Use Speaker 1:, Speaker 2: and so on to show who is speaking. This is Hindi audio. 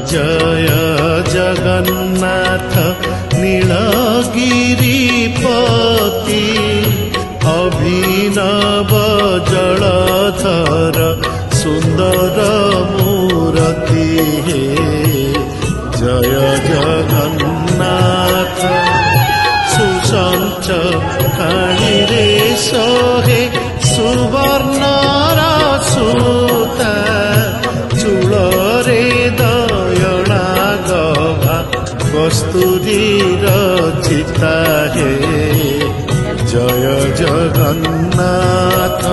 Speaker 1: जय जगन्नाथ नीलगिरिपति अभिनव जलधर सुंदर मूर्ति हे जय जगन्नाथ सुसंच खाणीरे सोहे सुवर्णर सूता चूलरे दयणा गभा कस्तूरीर चिता हे जय जगन्नाथ।